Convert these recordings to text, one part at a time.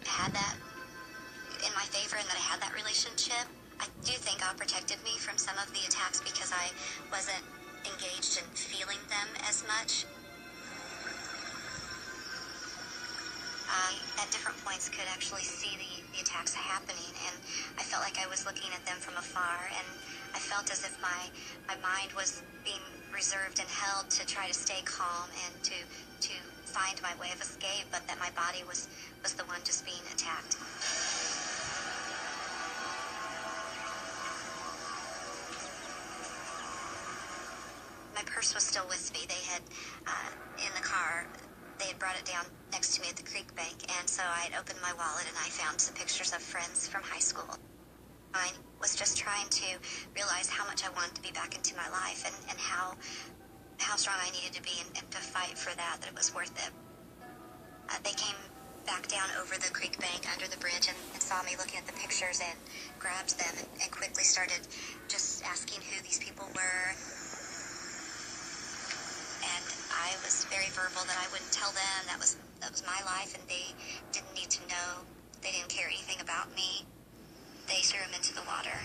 had that in my favor and that I had that relationship. I do think God protected me from some of the attacks because I wasn't engaged in feeling them as much. At different points could actually see the attacks happening, and I felt like I was looking at them from afar, and I felt as if my mind was being reserved and held to try to stay calm and to find my way of escape, but that my body was the one just being attacked. My purse was still with me. They had, in the car, they had brought it down next to me at the creek bank, and so I had opened my wallet and I found some pictures of friends from high school. I was just trying to realize how much I wanted to be back into my life and how strong I needed to be and to fight for that it was worth it. They came back down over the creek bank under the bridge and saw me looking at the pictures and grabbed them and quickly started just asking who these people were. And I was very verbal that I wouldn't tell them. That was my life, and they didn't need to know. They didn't care anything about me. They threw him into the water.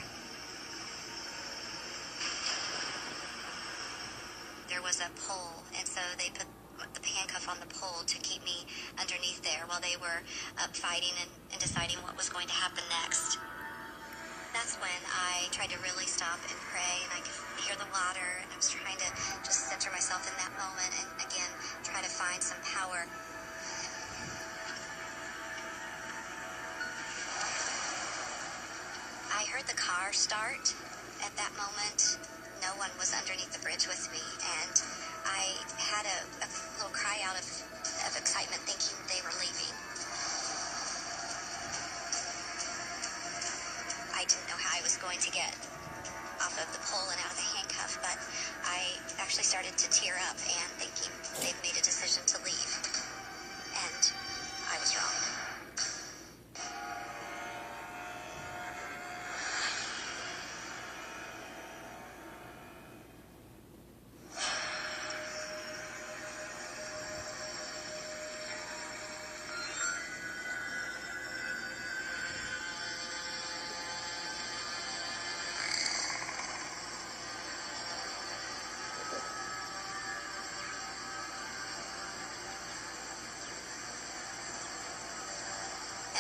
There was a pole, and so they put the handcuff on the pole to keep me underneath there while they were up fighting and deciding what was going to happen next. That's when I tried to really stop and pray, and I could hear the water, and I was trying to just center myself in that moment and, again, try to find some power. I heard the car start. At that moment, no one was underneath the bridge with me, and I had a little cry out of excitement thinking they were leaving. I didn't know how I was going to get off of the pole and out of the handcuff, but I actually started to tear up and thinking they'd made a decision to leave, and I was wrong.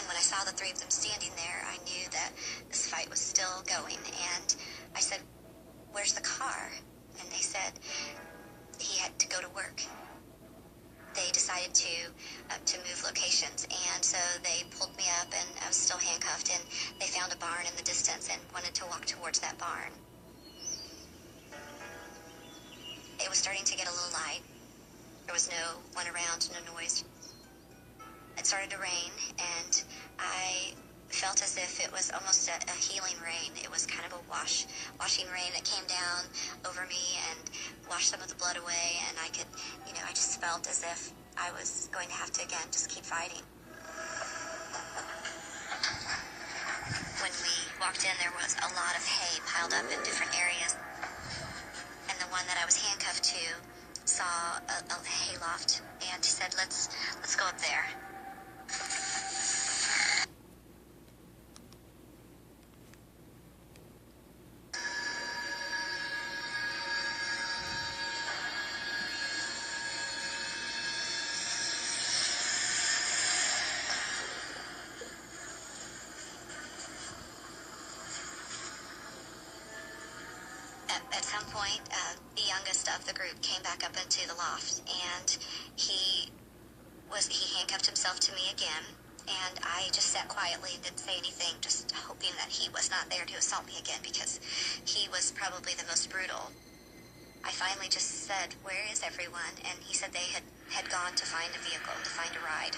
When I saw the three of them standing there, I knew that this fight was still going, and I said, "Where's the car?" And they said he had to go to work. They decided to move locations, and so they pulled me up, and I was still handcuffed, and they found a barn in the distance and wanted to walk towards that barn. It was starting to get a little light. There was no one around, no noise. It started to rain, and I felt as if it was almost a healing rain. It was kind of a washing rain that came down over me and washed some of the blood away, and I could, I just felt as if I was going to have to, again, just keep fighting. When we walked in, there was a lot of hay piled up in different areas, and the one that I was handcuffed to saw a hay loft, and he said, let's go up there. At some point, the youngest of the group came back up into the loft, and he handcuffed himself to me again, and I just sat quietly and didn't say anything, just hoping that he was not there to assault me again, because he was probably the most brutal. I finally just said, "Where is everyone?" And he said they had gone to find a vehicle, to find a ride.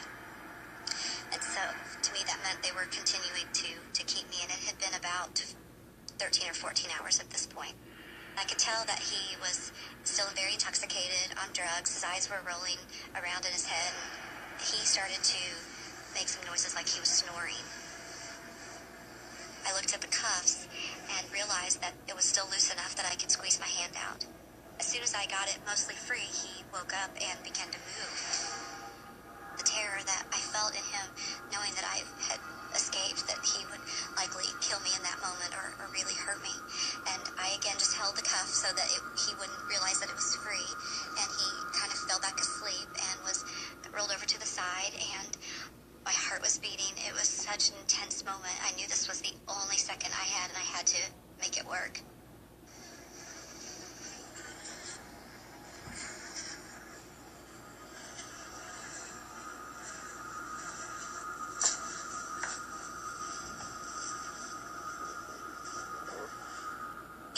And so, to me, that meant they were continuing to keep me, and it had been about 13 or 14 hours at this point. I could tell that he was still very intoxicated on drugs. His eyes were rolling around in his head. He started to make some noises like he was snoring. I looked at the cuffs and realized that it was still loose enough that I could squeeze my hand out. As soon as I got it mostly free, he woke up and began to move. The terror that I felt in him, knowing that I so that he wouldn't realize that it was free. And he kind of fell back asleep and was rolled over to the side, and my heart was beating. It was such an intense moment. I knew this was the only second I had, and I had to make it work.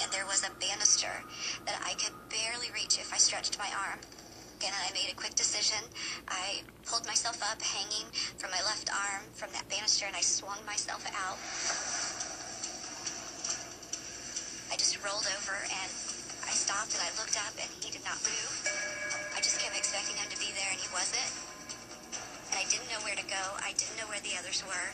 And there was a banister that I could barely reach if I stretched my arm. And I made a quick decision. I pulled myself up, hanging from my left arm from that banister, and I swung myself out. I just rolled over, and I stopped, and I looked up, and he did not move. I just kept expecting him to be there, and he wasn't. And I didn't know where to go. I didn't know where the others were.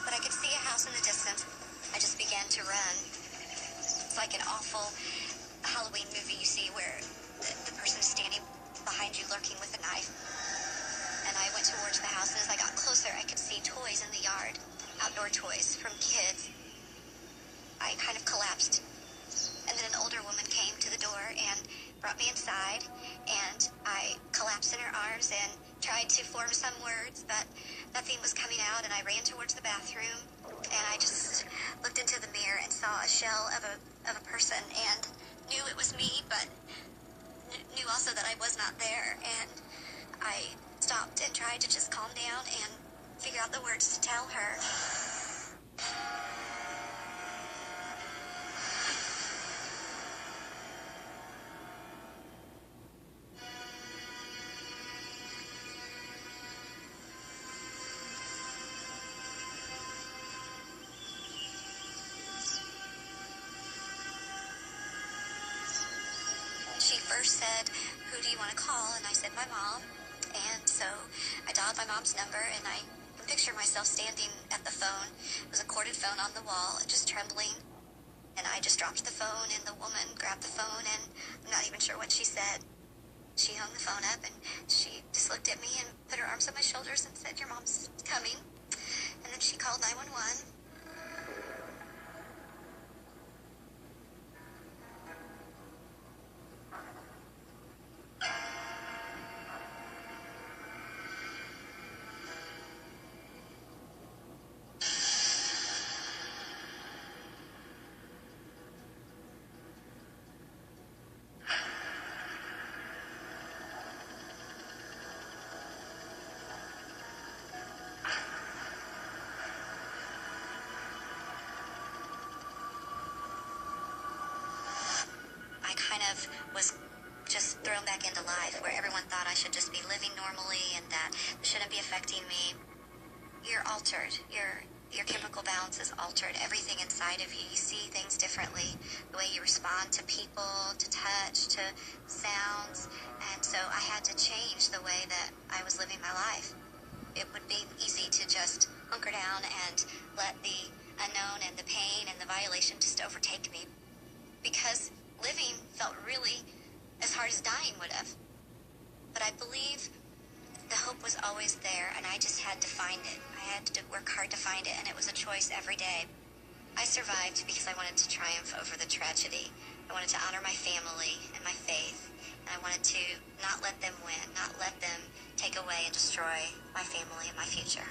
But I could see a house in the distance. I just began to run. It's like an awful Halloween movie you see where the person is standing behind you lurking with a knife. And I went towards the house, and as I got closer, I could see toys in the yard, outdoor toys from kids. I kind of collapsed. And then an older woman came to the door and brought me inside, and I collapsed in her arms and tried to form some words, but nothing was coming out, and I ran towards the bathroom, and I just looked into the mirror and saw a shell of a person, and knew it was me, but knew also that I was not there. And I stopped and tried to just calm down and figure out the words to tell her. She first said, "Who do you want to call?" And I said, "My mom." And so I dialed my mom's number, and I can picture myself standing at the phone. It was a corded phone on the wall, just trembling. And I just dropped the phone, and the woman grabbed the phone, and I'm not even sure what she said. She hung the phone up, and she just looked at me and put her arms on my shoulders and said, "Your mom's coming." And then she called 911. I kind of was just thrown back into life, where everyone thought I should just be living normally and that it shouldn't be affecting me. You're altered. Your chemical balance is altered. Everything inside of you, you see things differently. The way you respond to people, to touch, to sounds. And so I had to change the way that I was living my life. It would be easy to just hunker down and let the unknown and the pain and the violation just overtake me, because living felt really as hard as dying would have. But I believe the hope was always there, and I just had to find it. I had to work hard to find it, and it was a choice every day. I survived because I wanted to triumph over the tragedy. I wanted to honor my family and my faith, and I wanted to not let them win, not let them take away and destroy my family and my future.